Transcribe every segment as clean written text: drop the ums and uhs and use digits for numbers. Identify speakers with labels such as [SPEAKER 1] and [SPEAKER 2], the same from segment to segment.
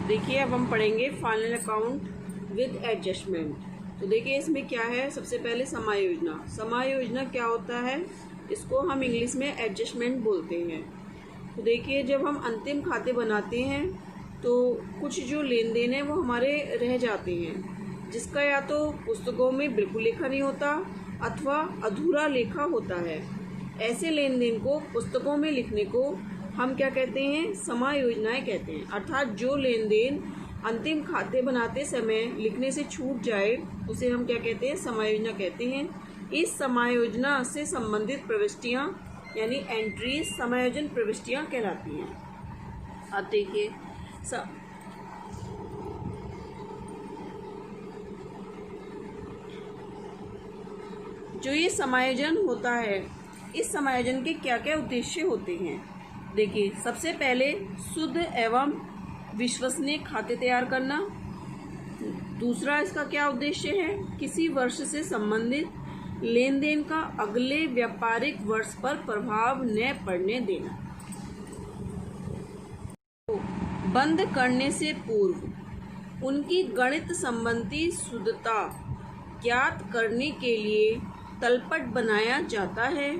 [SPEAKER 1] देखिए अब हम पढ़ेंगे फाइनल अकाउंट विद एडजस्टमेंट। तो देखिए इसमें क्या है, सबसे पहले समायोजना। समायोजना क्या होता है, इसको हम इंग्लिश में एडजस्टमेंट बोलते हैं। तो देखिए जब हम अंतिम खाते बनाते हैं तो कुछ जो लेन देन है वो हमारे रह जाते हैं, जिसका या तो पुस्तकों में बिल्कुल लेखा नहीं होता अथवा अधूरा लेखा होता है। ऐसे लेन देन को पुस्तकों में लिखने को हम क्या कहते हैं, समायोजनाएं कहते हैं। अर्थात जो लेन देन अंतिम खाते बनाते समय लिखने से छूट जाए उसे हम क्या कहते हैं, समायोजना कहते हैं। इस समायोजना से संबंधित प्रविष्टियां यानी एंट्रीज समायोजन प्रविष्टियां कहलाती हैं। अब देखिए जो ये समायोजन होता है, इस समायोजन के क्या क्या उद्देश्य होते हैं। देखिए सबसे पहले शुद्ध एवं विश्वसनीय खाते तैयार करना। दूसरा इसका क्या उद्देश्य है, किसी वर्ष से संबंधित लेन देन का अगले व्यापारिक वर्ष पर प्रभाव न पड़ने देना। बंद करने से पूर्व उनकी गणित संबंधी शुद्धता ज्ञात करने के लिए तलपट बनाया जाता है,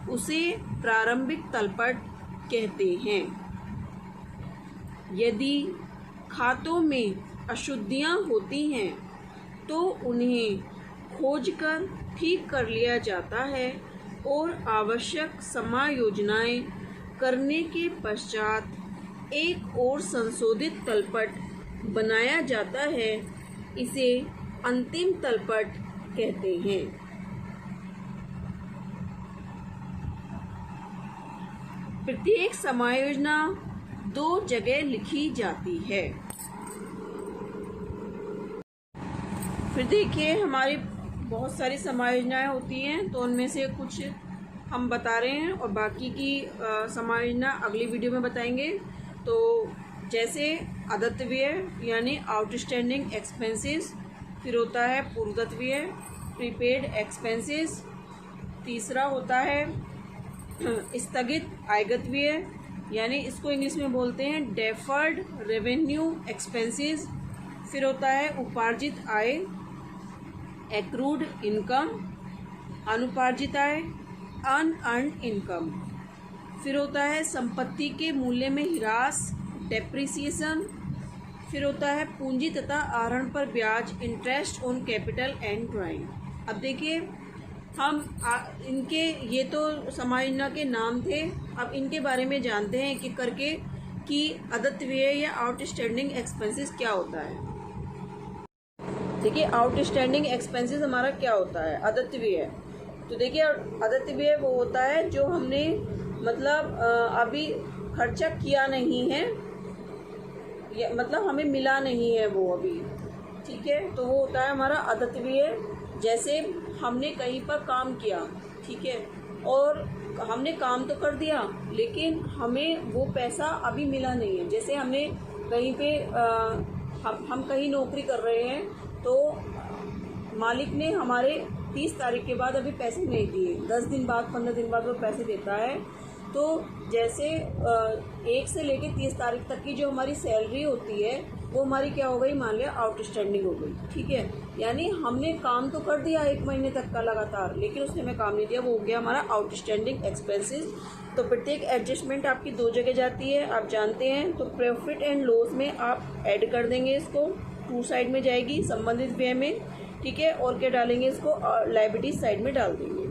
[SPEAKER 1] उसे प्रारंभिक तलपट कहते हैं। यदि खातों में अशुद्धियां होती हैं तो उन्हें खोजकर ठीक कर लिया जाता है और आवश्यक समायोजनाएं करने के पश्चात एक और संशोधित तलपट बनाया जाता है, इसे अंतिम तलपट कहते हैं। प्रत्येक समायोजना 2 जगह लिखी जाती है। फिर देखिए हमारी बहुत सारी समायोजनाएं होती हैं, तो उनमें से कुछ हम बता रहे हैं और बाकी की समायोजना अगली वीडियो में बताएंगे। तो जैसे अदत्त व्यय यानी आउटस्टैंडिंग एक्सपेंसेस, फिर होता है पूर्वदत्त व्यय प्रीपेड एक्सपेंसेस, तीसरा होता है स्थगित आयगत व्यय यानी इसको इंग्लिश में बोलते हैं डेफर्ड रेवेन्यू एक्सपेंसेस, फिर होता है उपार्जित आय एक्रूड इनकम, अनुपार्जित आय अनअर्न्ड इनकम, फिर होता है संपत्ति के मूल्य में ह्रास डेप्रिसिएशन, फिर होता है पूंजी तथा आहरण पर ब्याज interest on capital and drawing. अब देखिए हम इनके ये तो समायोजना के नाम थे, अब इनके बारे में जानते हैं कि करके कि अदत्त व्यय या आउटस्टैंडिंग एक्सपेंसेस क्या होता है। देखिए आउटस्टैंडिंग एक्सपेंसेस हमारा क्या होता है, अदत्त व्यय। तो देखिए अदत्त व्यय वो होता है जो हमने मतलब अभी खर्चा किया नहीं है, या मतलब हमें मिला नहीं है वो अभी, ठीक है, तो वो होता है हमारा अदत्त व्यय। जैसे हमने कहीं पर काम किया, ठीक है, और हमने काम तो कर दिया लेकिन हमें वो पैसा अभी मिला नहीं है। जैसे हमने कहीं पे हम कहीं नौकरी कर रहे हैं तो मालिक ने हमारे 30 तारीख के बाद अभी पैसे नहीं दिए, 10 दिन बाद 15 दिन बाद वो पैसे देता है। तो जैसे 1 से लेके 30 तारीख तक की जो हमारी सैलरी होती है वो हमारी क्या हो गई, मान लिया आउटस्टैंडिंग हो गई, ठीक है। यानी हमने काम तो कर दिया 1 महीने तक का लगातार, लेकिन उसने हमें काम नहीं दिया, वो हो गया हमारा आउटस्टैंडिंग एक्सपेंसेस। तो प्रत्येक एडजस्टमेंट आपकी 2 जगह जाती है, आप जानते हैं। तो प्रॉफिट एंड लॉस में आप ऐड कर देंगे, इसको 2 साइड में जाएगी संबंधित व्यय में, ठीक है। और क्या डालेंगे, इसको लायबिलिटी साइड में डाल देंगे।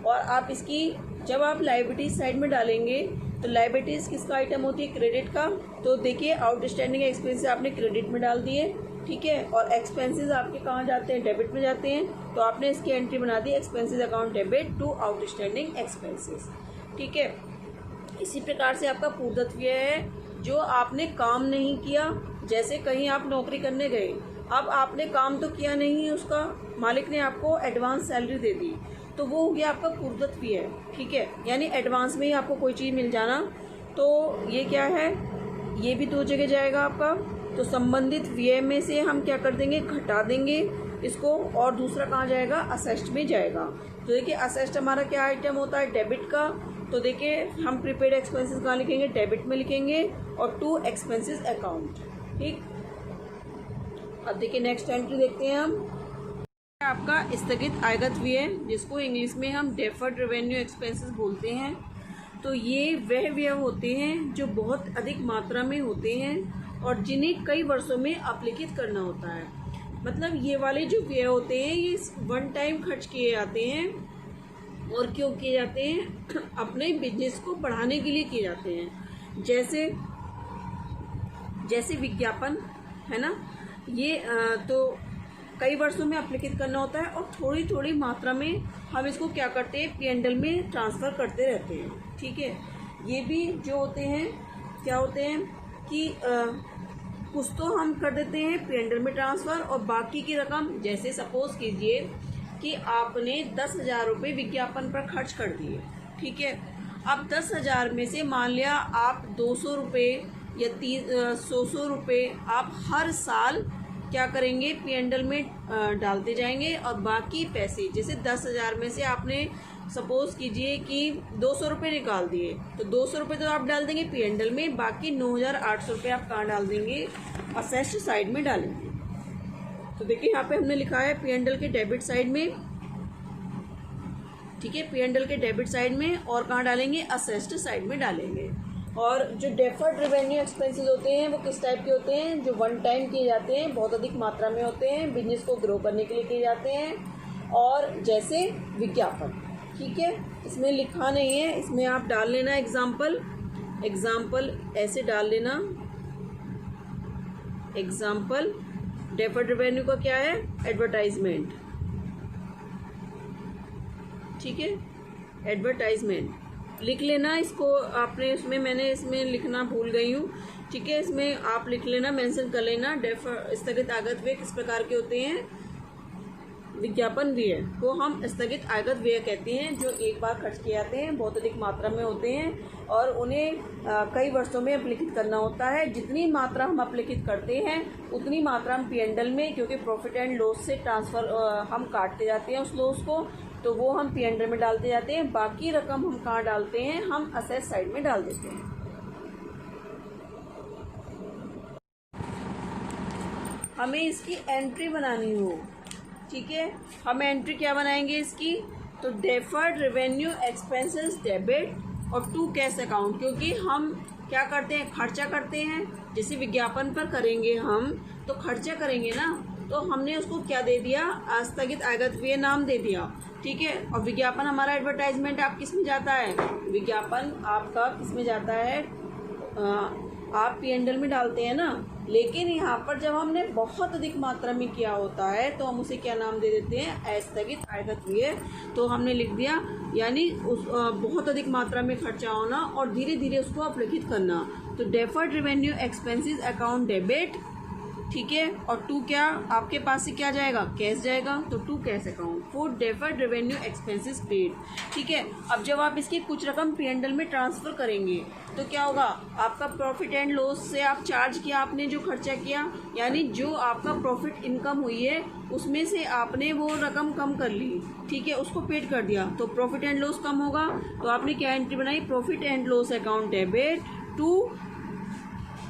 [SPEAKER 1] और आप इसकी जब आप लायबिलिटी साइड में डालेंगे तो लायबिलिटीज किसका आइटम होती है, क्रेडिट का। तो देखिए आउटस्टैंडिंग एक्सपेंसेस आपने क्रेडिट में डाल दिए, ठीक है, और एक्सपेंसेस आपके कहाँ जाते हैं, डेबिट में जाते हैं। तो आपने इसकी एंट्री बना दी expenses account debit to outstanding expenses, ठीक है। इसी प्रकार से आपका पूर्वदत्त व्यय है, जो आपने काम नहीं किया। जैसे कहीं आप नौकरी करने गए, अब आपने काम तो किया नहीं, उसका मालिक ने आपको एडवांस सैलरी दे दी, तो वो हो गया आपका पूर्वदत्त व्यय, ठीक है, यानी एडवांस में ही आपको कोई चीज़ मिल जाना। तो ये क्या है, ये भी 2 जगह जाएगा आपका। तो संबंधित व्यय में से हम क्या कर देंगे, घटा देंगे इसको, और दूसरा कहाँ जाएगा, असेस्ट में जाएगा। तो देखिए असेस्ट हमारा क्या आइटम होता है, डेबिट का। तो देखिए हम प्रीपेड एक्सपेंसेस कहाँ लिखेंगे, डेबिट में लिखेंगे, और टू एक्सपेंसेस अकाउंट, ठीक। अब देखिए नेक्स्ट एंट्री देखते हैं हम। आपका स्थगित आयगत व्यय, जिसको इंग्लिश में हम डेफर्ड रेवेन्यू एक्सपेंसेस बोलते हैं। तो ये वह व्यय होते हैं जो बहुत अधिक मात्रा में होते हैं और जिन्हें कई वर्षों में अपलिखित करना होता है। मतलब ये वाले जो व्यय होते हैं ये वन टाइम खर्च किए जाते हैं। और क्यों किए जाते हैं? अपने बिजनेस को बढ़ाने के लिए किए जाते हैं। जैसे विज्ञापन है ना, ये तो कई वर्षों में अपलिखित करना होता है और थोड़ी थोड़ी मात्रा में हम इसको क्या करते हैं, P&L में ट्रांसफ़र करते रहते हैं। ठीक है। ये भी जो होते हैं क्या होते हैं कि कुछ तो हम कर देते हैं P&L में ट्रांसफ़र और बाकी की रकम, जैसे सपोज कीजिए कि आपने 10,000 रुपये विज्ञापन पर खर्च कर दिए। ठीक है। अब 10,000 में से मान लिया आप 200 रुपये या 100 रुपये आप हर साल क्या करेंगे, P&L में डालते जाएंगे और बाकी पैसे, जैसे 10,000 में से आपने सपोज कीजिए कि 200 रुपये निकाल दिए, तो 200 रुपये तो आप डाल देंगे P&L में, बाकी 9,800 रुपये आप कहाँ डाल देंगे, असेस्ड साइड में डालेंगे। तो देखिए यहाँ पे हमने लिखा है P&L के डेबिट साइड में। ठीक है, P&L के डेबिट साइड में, और कहाँ डालेंगे, असेस्ड साइड में डालेंगे। और जो डेफर्ड रेवेन्यू एक्सपेंसेस होते हैं वो किस टाइप के होते हैं, जो वन टाइम किए जाते हैं, बहुत अधिक मात्रा में होते हैं, बिजनेस को ग्रो करने के लिए किए जाते हैं। और जैसे विज्ञापन, ठीक है, इसमें लिखा नहीं है, इसमें आप डाल लेना एग्जाम्पल ऐसे डाल लेना। एग्जाम्पल डेफर्ड रेवेन्यू का क्या है, एडवर्टाइजमेंट। ठीक है, एडवर्टाइजमेंट लिख लेना इसको आपने, इसमें मैंने इसमें लिखना भूल गई हूँ। ठीक है, इसमें आप लिख लेना, मेंशन कर लेना। स्थगित आगत व्यय किस प्रकार के होते हैं, विज्ञापन व्यय को हम स्थगित आगत व्यय कहते हैं, जो एक बार खर्च किए जाते हैं, बहुत अधिक मात्रा में होते हैं और उन्हें कई वर्षों में अपलिखित करना होता है। जितनी मात्रा हम अपलिखित करते हैं उतनी मात्रा हम P&L में, क्योंकि प्रॉफिट एंड लॉस से ट्रांसफ़र हम काटते जाते हैं उस लॉस को, तो वो हम P&L में डालते जाते हैं। बाकी रकम हम कहाँ डालते हैं, हम असेट साइड में डाल देते हैं। हमें इसकी एंट्री बनानी हो, ठीक है, हम एंट्री क्या बनाएंगे इसकी, तो डेफर्ड रेवेन्यू एक्सपेंसेस डेबिट और टू कैश अकाउंट, क्योंकि हम क्या करते हैं, खर्चा करते हैं। जैसे विज्ञापन पर करेंगे हम, तो खर्चा करेंगे ना, तो हमने उसको क्या दे दिया, स्थगित आगत व्यय नाम दे दिया। ठीक है, और विज्ञापन हमारा एडवर्टाइजमेंट आप किस में जाता है, विज्ञापन आपका किस में जाता है, आप P&L में डालते हैं ना। लेकिन यहाँ पर जब हमने बहुत अधिक मात्रा में किया होता है तो हम उसे क्या नाम दे देते हैं, स्थगित आगत व्यय। तो हमने लिख दिया, यानी उस बहुत अधिक मात्रा में खर्चा होना और धीरे धीरे उसको अपलिखित करना। तो deferred revenue expenses account debit, ठीक है, और टू क्या आपके पास से क्या जाएगा, कैश जाएगा, तो to cash account for deferred revenue expenses paid. ठीक है, अब जब आप इसकी कुछ रकम P&L में ट्रांसफ़र करेंगे तो क्या होगा, आपका प्रॉफिट एंड लॉस से आप चार्ज किया, आपने जो खर्चा किया, यानी जो आपका प्रॉफिट इनकम हुई है उसमें से आपने वो रकम कम कर ली, ठीक है, उसको पेड कर दिया, तो प्रॉफिट एंड लॉस कम होगा। तो आपने क्या एंट्री बनाई, profit and loss account debit to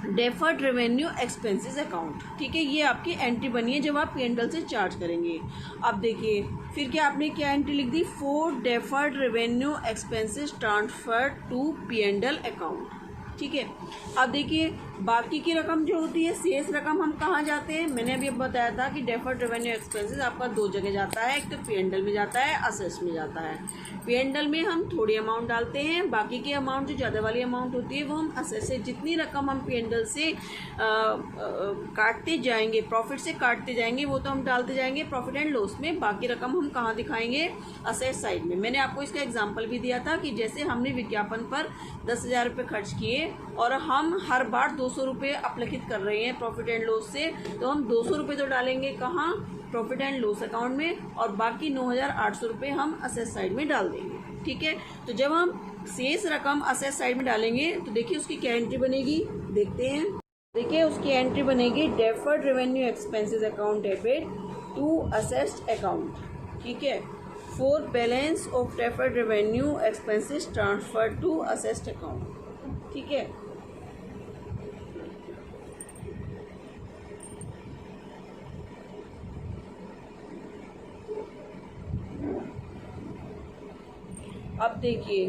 [SPEAKER 1] deferred revenue expenses account. ठीक है, ये आपकी एंट्री बनी है जब आप P&L से चार्ज करेंगे। अब देखिए फिर क्या आपने क्या एंट्री लिख दी, for deferred revenue expenses transfer to P&L account. ठीक है, अब देखिए बाकी की रकम जो होती है, शेष रकम हम कहाँ जाते हैं, मैंने अभी बताया था कि डेफर्ड रेवेन्यू एक्सपेंसेस आपका दो जगह जाता है, एक तो P&L में जाता है, असेट्स में जाता है। P&L में हम थोड़ी अमाउंट डालते हैं, बाकी की अमाउंट जो ज़्यादा वाली अमाउंट होती है वो हम असेट से, जितनी रकम हम P&L से काटते जाएंगे, प्रॉफिट से काटते जाएंगे, वो तो हम डालते जाएंगे प्रॉफिट एंड लॉस में। बाकी रकम हम कहाँ दिखाएंगे, असेट साइड में। मैंने आपको इसका एग्जाम्पल भी दिया था कि जैसे हमने विज्ञापन पर 10,000 रुपये खर्च किए और हम हर बार 200 रुपये अपलिखित कर रहे हैं प्रॉफिट एंड लॉस से, तो हम 200 रुपये तो डालेंगे कहाँ, प्रॉफिट एंड लॉस अकाउंट में, और बाकी 9,800 रुपये हम असेट साइड में डाल देंगे। ठीक है, तो जब हम शेष रकम असेट साइड में डालेंगे तो देखिए उसकी क्या एंट्री बनेगी, देखते हैं। देखिए उसकी एंट्री बनेगी, deferred revenue expenses account debit to assets account. ठीक है, for balance of deferred revenue expenses transfer to assets account. ठीक है, अब देखिए,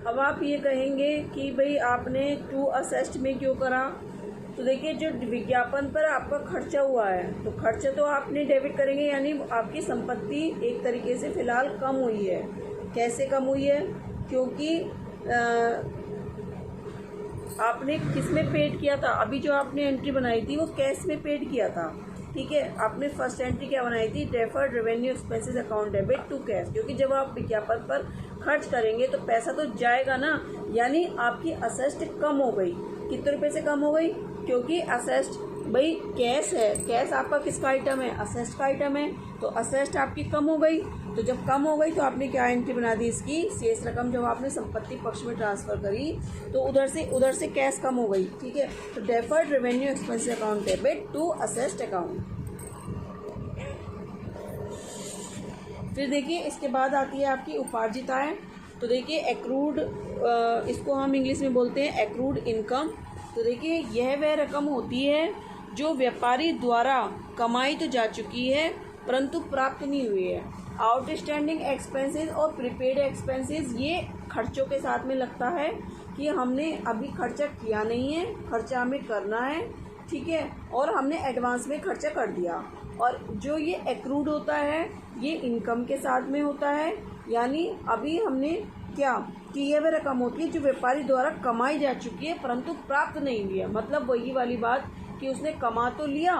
[SPEAKER 1] अब आप ये कहेंगे कि भाई आपने टू असेस्ट में क्यों करा। तो देखिए, जो विज्ञापन पर आपका खर्चा हुआ है, तो खर्चा तो आपने डेबिट करेंगे, यानी आपकी संपत्ति एक तरीके से फ़िलहाल कम हुई है। कैसे कम हुई है? क्योंकि आपने किस में पेड किया था? अभी जो आपने एंट्री बनाई थी वो कैश में पेड किया था, ठीक है। आपने फर्स्ट एंट्री क्या बनाई थी? Deferred revenue expenses account debit to cash, क्योंकि जब आप विज्ञापन पर खर्च करेंगे तो पैसा तो जाएगा ना, यानी आपकी असेस्ट कम हो गई। कितने रुपए से कम हो गई? क्योंकि असेस्ट भाई कैश है, कैश आपका किसका आइटम है? असेस्ट का आइटम है, तो असेस्ट आपकी कम हो गई। तो जब कम हो गई तो आपने क्या एंट्री बना दी इसकी? शेष रकम जब आपने संपत्ति पक्ष में ट्रांसफर करी तो उधर से कैश कम हो गई, ठीक है। तो deferred revenue expense account debit to assets account. फिर देखिए, इसके बाद आती है आपकी उपार्जित आय। तो देखिए एक्रूड, इसको हम इंग्लिश में बोलते हैं एक्रूड इनकम। तो देखिए, यह वह रकम होती है जो व्यापारी द्वारा कमाई तो जा चुकी है परंतु प्राप्त नहीं हुई है। आउटस्टैंडिंग एक्सपेंसेस और प्रीपेड एक्सपेंसेस, ये खर्चों के साथ में लगता है कि हमने अभी खर्चा किया नहीं है, खर्चा हमें करना है, ठीक है, और हमने एडवांस में खर्चा कर दिया। और जो ये एक्रूड होता है ये इनकम के साथ में होता है, यानी अभी हमने क्या कि ये वह रकम होती है जो व्यापारी द्वारा कमाई जा चुकी है परंतु प्राप्त नहीं हुई है। मतलब वही वाली बात कि उसने कमा तो लिया,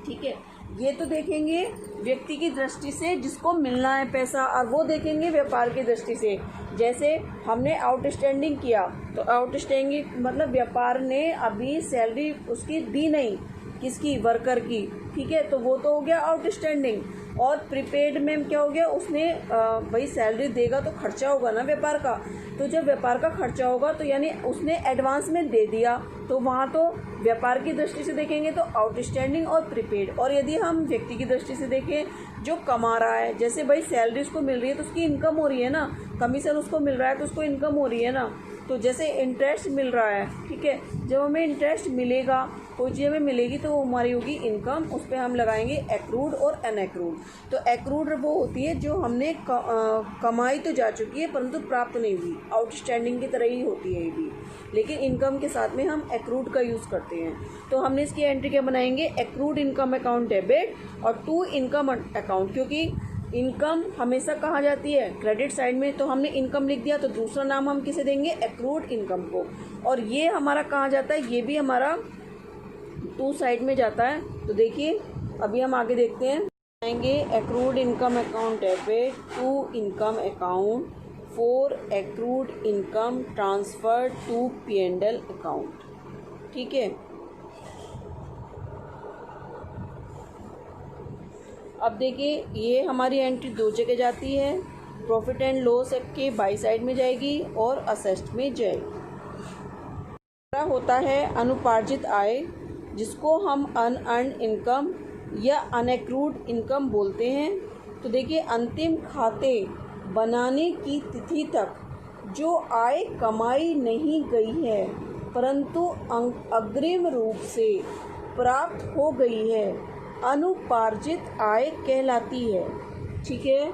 [SPEAKER 1] ठीक है। ये तो देखेंगे व्यक्ति की दृष्टि से जिसको मिलना है पैसा, और वो देखेंगे व्यापार की दृष्टि से। जैसे हमने आउटस्टैंडिंग किया, तो आउटस्टैंडिंग मतलब व्यापार ने अभी सैलरी उसकी दी नहीं, किसकी? वर्कर की, ठीक है, तो वो तो हो गया आउटस्टैंडिंग। और प्रीपेड में क्या हो गया? उसने भाई सैलरी देगा तो खर्चा होगा ना व्यापार का, तो जब व्यापार का खर्चा होगा तो यानी उसने एडवांस में दे दिया, तो वहाँ तो व्यापार की दृष्टि से देखेंगे तो आउटस्टैंडिंग और प्रीपेड। और यदि हम व्यक्ति की दृष्टि से देखें जो कमा रहा है, जैसे भाई सैलरी उसको मिल रही है तो उसकी इनकम हो रही है ना, कमीशन उसको मिल रहा है तो उसको इनकम हो रही है ना। तो जैसे इंटरेस्ट मिल रहा है, ठीक है, जब हमें इंटरेस्ट मिलेगा, कोई चीज़ हमें मिलेगी तो वो हमारी होगी इनकम, उस पर हम लगाएंगे एक्रूड और अनएक्रूड। तो एक्रूड वो होती है जो हमने कमाई तो जा चुकी है परंतु प्राप्त नहीं हुई, आउटस्टैंडिंग की तरह ही होती है ये भी, लेकिन इनकम के साथ में हम एक्रूड का यूज़ करते हैं। तो हमने इसकी एंट्री क्या बनाएंगे? एक्रूड इनकम अकाउंट डेबिट और टू इनकम अकाउंट, क्योंकि इनकम हमेशा कहाँ जाती है? क्रेडिट साइड में। तो हमने इनकम लिख दिया, तो दूसरा नाम हम किसे देंगे? एक्रूड इनकम को। और ये हमारा कहाँ जाता है? ये भी हमारा टू साइड में जाता है। तो देखिए अभी हम आगे देखते हैं, आएंगे accrued income account debit to income account for accrued income transfer to P&L account, ठीक है। अब देखिए, ये हमारी एंट्री दो जगह जाती है, प्रॉफिट एंड लॉस के बाई साइड में जाएगी और असेस्ट में जाएगी। होता है अनुपार्जित आय, जिसको हम अनअर्न्ड इनकम या अनएक्रूड इनकम बोलते हैं। तो देखिए, अंतिम खाते बनाने की तिथि तक जो आय कमाई नहीं गई है परंतु अग्रिम रूप से प्राप्त हो गई है, अनुपार्जित आय कहलाती है, ठीक है।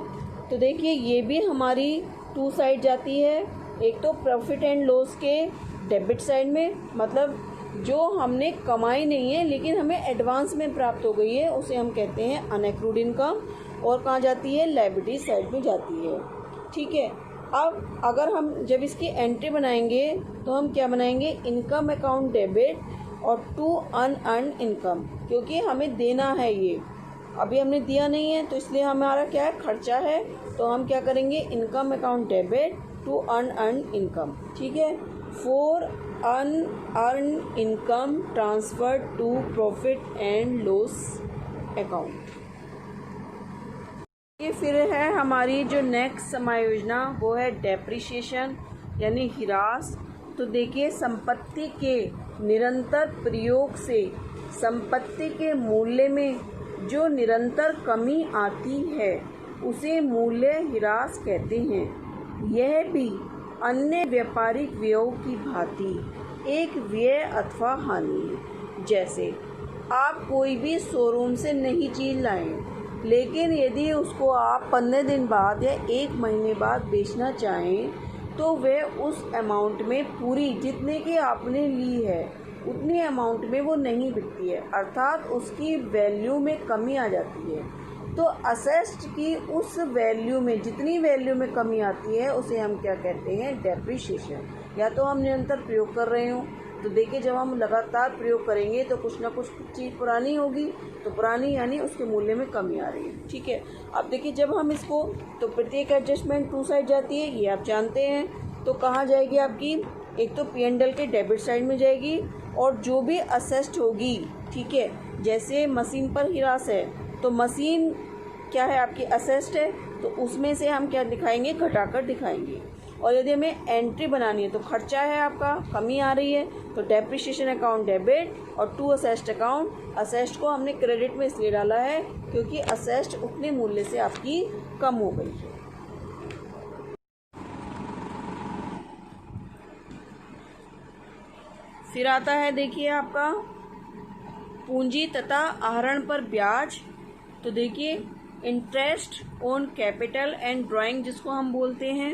[SPEAKER 1] तो देखिए, ये भी हमारी टू साइड जाती है। एक तो प्रॉफिट एंड लॉस के डेबिट साइड में, मतलब जो हमने कमाई नहीं है लेकिन हमें एडवांस में प्राप्त हो गई है, उसे हम कहते हैं अनएक्रूड इनकम। और कहाँ जाती है? लायबिलिटी साइड में जाती है, ठीक है। अब अगर हम जब इसकी एंट्री बनाएंगे तो हम क्या बनाएंगे? इनकम अकाउंट डेबिट और टू अनअर्न्ड इनकम, क्योंकि हमें देना है, ये अभी हमने दिया नहीं है तो इसलिए हमारा क्या है? खर्चा है। तो हम क्या करेंगे? Income account debit to unearned income, ठीक है। For unearned income transfer to profit and loss account. ये फिर है हमारी जो नेक्स्ट समायोजना, वो है डेप्रिसिएशन यानी ह्रास। तो देखिए, संपत्ति के निरंतर प्रयोग से संपत्ति के मूल्य में जो निरंतर कमी आती है उसे मूल्य ह्रास कहते हैं। यह भी अन्य व्यापारिक व्ययों की भांति एक व्यय अथवा हानि है। जैसे आप कोई भी शोरूम से नई चीज़ लाएं, लेकिन यदि उसको आप 15 दिन बाद या 1 महीने बाद बेचना चाहें तो वह उस अमाउंट में पूरी जितने की आपने ली है उतनी अमाउंट में वो नहीं बिकती है, अर्थात उसकी वैल्यू में कमी आ जाती है। तो असेस्ड की उस वैल्यू में जितनी वैल्यू में कमी आती है उसे हम क्या कहते हैं, डेप्रिसिएशन। या तो हम निरंतर प्रयोग कर रहे हों, तो देखिए जब हम लगातार प्रयोग करेंगे तो कुछ ना कुछ चीज़ पुरानी होगी, तो पुरानी यानी उसके मूल्य में कमी आ रही है। ठीक है, अब देखिए जब हम इसको, तो प्रत्येक एडजस्टमेंट टू साइड जाती है, ये आप जानते हैं। तो कहाँ जाएगी आपकी, एक तो P&L के डेबिट साइड में जाएगी, और जो भी असेस्ड होगी, ठीक है, जैसे मशीन पर हिरास है तो मशीन क्या है आपकी, असेस्ड है, तो उसमें से हम क्या दिखाएंगे, घटाकर दिखाएंगे। और यदि हमें एंट्री बनानी है तो खर्चा है आपका, कमी आ रही है, तो डेप्रिसिएशन अकाउंट डेबिट, और टू असेस्ड अकाउंट, असेस्ड को हमने क्रेडिट में इसलिए डाला है क्योंकि असेस्ड उतने मूल्य से आपकी कम हो गई है। फिर आता है देखिए आपका पूंजी तथा आहरण पर ब्याज। तो देखिए interest on capital and drawing जिसको हम बोलते हैं।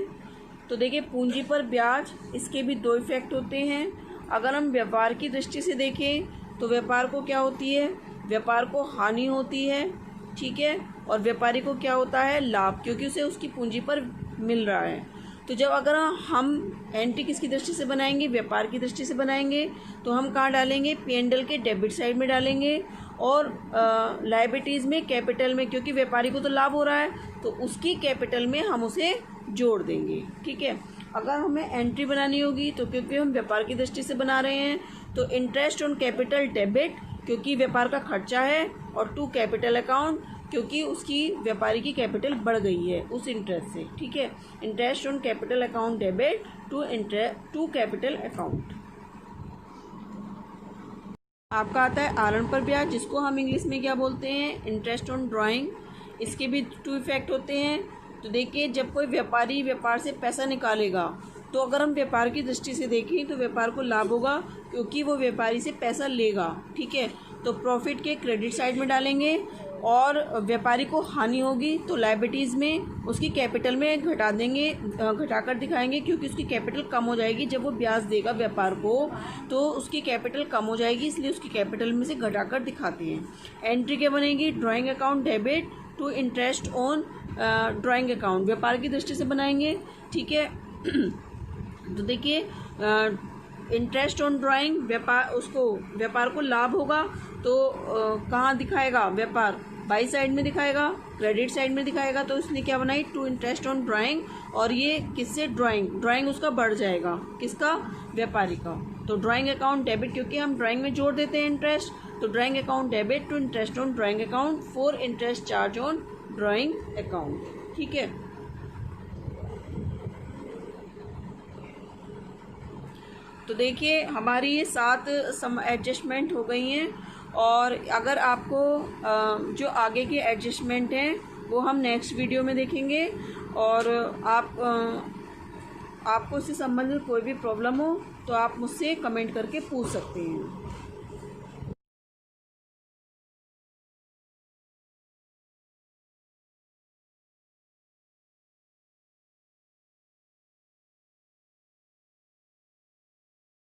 [SPEAKER 1] तो देखिए पूंजी पर ब्याज, इसके भी 2 इफेक्ट होते हैं। अगर हम व्यापार की दृष्टि से देखें तो व्यापार को क्या होती है, व्यापार को हानि होती है, ठीक है, और व्यापारी को क्या होता है, लाभ, क्योंकि उसे उसकी पूंजी पर मिल रहा है। तो जब अगर हम एंट्री किसकी दृष्टि से बनाएंगे, व्यापार की दृष्टि से बनाएंगे, तो हम कहाँ डालेंगे, P&L के डेबिट साइड में डालेंगे, और लायबिलिटीज़ में, कैपिटल में, क्योंकि व्यापारी को तो लाभ हो रहा है तो उसकी कैपिटल में हम उसे जोड़ देंगे। ठीक है, अगर हमें एंट्री बनानी होगी तो क्योंकि हम व्यापार की दृष्टि से बना रहे हैं तो इंटरेस्ट ऑन कैपिटल डेबिट, क्योंकि व्यापार का खर्चा है, और टू कैपिटल अकाउंट, क्योंकि उसकी व्यापारी की कैपिटल बढ़ गई है उस इंटरेस्ट से। ठीक है, interest on capital account debit to capital account. आपका आता है आहरण पर ब्याज, जिसको हम इंग्लिश में क्या बोलते हैं, इंटरेस्ट ऑन ड्राइंग। इसके भी 2 इफेक्ट होते हैं। तो देखिए जब कोई व्यापारी व्यापार से पैसा निकालेगा तो अगर हम व्यापार की दृष्टि से देखें तो व्यापार को लाभ होगा क्योंकि वो व्यापारी से पैसा लेगा। ठीक है, तो प्रॉफिट के क्रेडिट साइड में डालेंगे, और व्यापारी को हानि होगी तो लायबिलिटीज़ में उसकी कैपिटल में घटा देंगे, घटाकर दिखाएंगे, क्योंकि उसकी कैपिटल कम हो जाएगी। जब वो ब्याज देगा व्यापार को तो उसकी कैपिटल कम हो जाएगी, इसलिए उसकी कैपिटल में से घटाकर दिखाते हैं। एंट्री क्या बनेगी, drawing account debit to interest on drawing account, व्यापार की दृष्टि से बनाएंगे। ठीक है, तो देखिए इंटरेस्ट ऑन ड्राइंग, व्यापार को लाभ होगा तो कहाँ दिखाएगा, व्यापार बाई साइड में दिखाएगा, क्रेडिट साइड में दिखाएगा, तो इसने क्या बनाई, टू इंटरेस्ट ऑन ड्राइंग, और ये किससे, ड्राइंग उसका बढ़ जाएगा, किसका, व्यापारी का। तो ड्राइंग अकाउंट डेबिट, क्योंकि हम ड्राइंग में जोड़ देते हैं इंटरेस्ट, तो drawing account debit to interest on drawing account for interest charge on drawing account. ठीक है, तो देखिए हमारी ये 7 एडजस्टमेंट हो गई हैं, और अगर आपको जो आगे के एडजस्टमेंट हैं वो हम नेक्स्ट वीडियो में देखेंगे। और आपको इससे संबंधित कोई भी प्रॉब्लम हो तो आप मुझसे कमेंट करके पूछ सकते हैं।